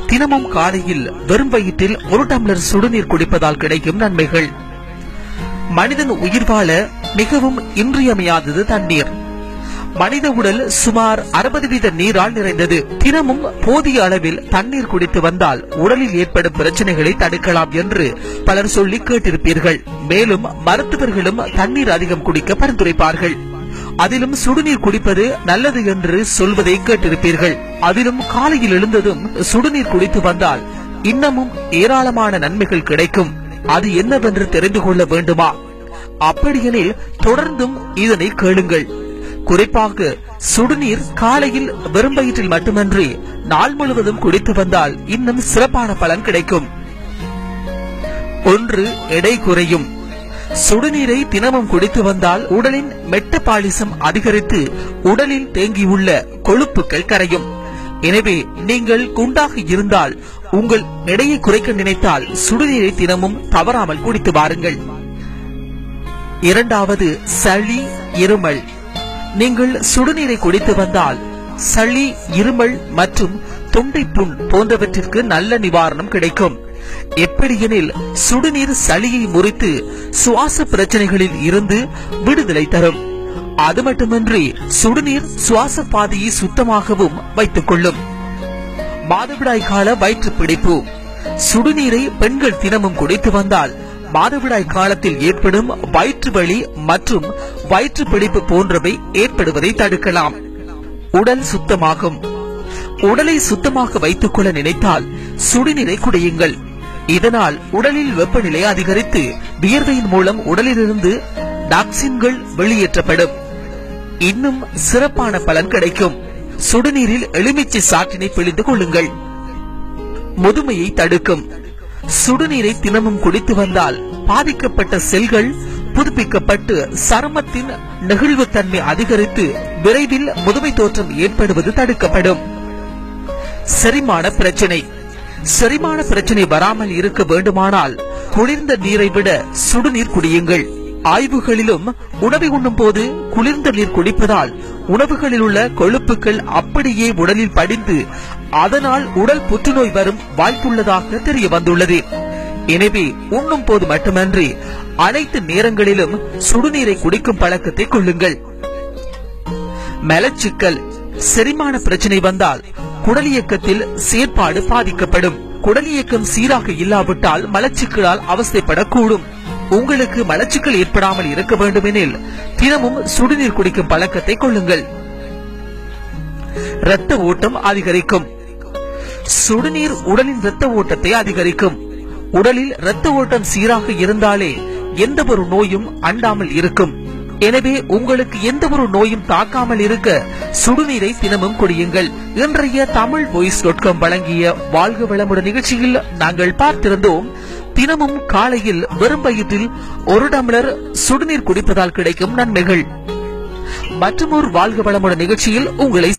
தினமும் காலையில் வெறும் வயிற்றில் 1 டம்ளர் சுடுநீர் குடிப்பதால் கிடைக்கும் நன்மைகள். மனிதன் உயிர் வாழ மிகவும் இன்றியமையாதது தண்ணீர். மனித உடல் சுமார் 60% நீரால் நிறைந்தது. தினமும் போதிய அளவில் தண்ணீர் குடித்து வந்தால் உடலில் ஏற்படும் பிரச்சனைகளை தடுக்கலாம் என்று பலர் சொல்லி கேட்டிருப்பீர்கள். மேலும் மருத்துவர்களும் தண்ணீர் அதிகம் குடிக்க பரிந்துரைப்பார்கள். அதிலும் சுடுநீர் குடிப்பது நல்லது என்று சொல்வதை கேட்டிருப்பீர்கள். அதிலும் காலையில் எழுந்ததும் சுடுநீர் குடித்து வந்தால் இன்னமும் ஏராளமான நன்மைகள் கிடைக்கும். அது என்னவென்று தெரிந்து கொள்ள வேண்டுமா? அப்படியெனில் தொடர்ந்தும் இதனை கேளுங்கள். குறிப்பாக சுடுநீர் காலையில் வெறும் வயிற்றில் மட்டுமன்றி நாள் முழுவதும் குடித்து வந்தால் இன்னும் சிறப்பான பலன் கிடைக்கும். 1. எடை குறையும். சுடுநீரை தினமும் குடித்து வந்தால் உடலின் மெட்டபாலிசம் அதிகரித்து உடலில் தேங்கியுள்ள கொழுப்புகள் கரையும். எனவே நீங்கள் குண்டாக இருந்தால் உங்கள் எடையை குறைக்க நினைத்தால் சுடுநீரை தினமும் தவறாமல் குடித்து வாருங்கள். 2. சளி, இருமல். நீங்கள் சுடுநீரை குடித்து வந்தால் சளி, இருமல் மற்றும் தொண்டை புண் போன்றவற்றிற்கு நல்ல நிவாரணம் கிடைக்கும். எப்படியெனில் சுடுநீர் சளியை முறித்து சுவாச பிரச்சனைகளில் இருந்து விடுதலை தரும். அது மட்டுமின்றி சுடுநீர் சுவாச பாதையை சுத்தமாகவும் வைத்துக் கொள்ளும். மாதவிடாய் கால வயிற்று பிடிப்பு. சுடுநீரை பெண்கள் தினமும் குடித்து வந்தால் மாதவிடாய் காலத்தில் ஏற்படும் வயிற்று வலி மற்றும் வயிற்று பிடிப்பு போன்றவை ஏற்படுவதை தடுக்கலாம். உடல் சுத்தமாகும். உடலை சுத்தமாக வைத்துக் கொள்ள நினைத்தால் சுடுநீரை குடியுங்கள். இதனால் உடலில் வெப்பநிலை அதிகரித்து வியர்வையின் மூலம் உடலிலிருந்து டாக்சின்கள் வெளியேற்றப்படும். இன்னும் சிறப்பான பலன் கிடைக்கும். சுடுநீரில் எலுமிச்சை சாற்றினை பிழிந்து கொள்ளுங்கள். முதுமையை தடுக்கும். சுடுநீரை தினமும் குடித்து வந்தால் பாதிக்கப்பட்ட செல்கள் புதுப்பிக்கப்பட்டு சருமத்தின் நெகிழ்வுத்தன்மை அதிகரித்து விரைவில் முதுமை தோற்றம் ஏற்படுவது தடுக்கப்படும். செரிமான பிரச்சனை. செரிமான பிரச்சனை வராமல் இருக்க வேண்டுமானால் குளிர்ந்த நீரை விட சுடுநீர் குடியுங்கள். ஆய்வுகளிலும் உணவை உண்ணும் போது குளிர்ந்த நீர் குடிப்பதால் உணவுகளில் உள்ள கொழுப்புகள் அப்படியே உடலில் படிந்து அதனால் உடல் புற்றுநோய் வரும் வாய்ப்புள்ளதாக தெரிய வந்துள்ளது. எனவே உண்ணும் போது மட்டுமன்றி அனைத்து நேரங்களிலும் சுடுநீரை குடிக்கும் பழக்கத்தை கொள்ளுங்கள். மலச்சிக்கல். செரிமான பிரச்சனை வந்தால் குடல் இயக்கத்தில் செயற்பாடு பாதிக்கப்படும். குடல் இயக்கம் சீராக இல்லாவிட்டால் மலச்சிக்கலால் அவஸ்தைப்படக்கூடும். உங்களுக்கு மலச்சிக்கல் ஏற்படாமல் இருக்க வேண்டுமெனில் தினமும் சுடுநீர் குடிக்கும் பழக்கத்தை கொள்ளுங்கள். இரத்த ஓட்டம் அதிகரிக்கும். சுடுநீர் உடலின் இரத்த ஓட்டத்தை அதிகரிக்கும். உடலில் இரத்த ஓட்டம் சீராக இருந்தாலே எந்த ஒரு நோயும் அண்டாமல் இருக்கும். எனவே உங்களுக்கு எந்த ஒரு நோயும் தாக்காமல் இருக்க சுடுநீரை தினமும் குடியுங்கள். இன்றைய தமிழ் voice.com வழங்கிய வாழ்க வளமுடன் நிகழ்ச்சியில் நாங்கள் பார்த்திருந்தோம், தினமும் காலையில் வெறும் வயிற்றில் 1 டம்ளர் சுடுநீர் குடிப்பதால் கிடைக்கும் நன்மைகள். மற்றொரு வாழ்க வளமுடன் நிகழ்ச்சியில் உங்களை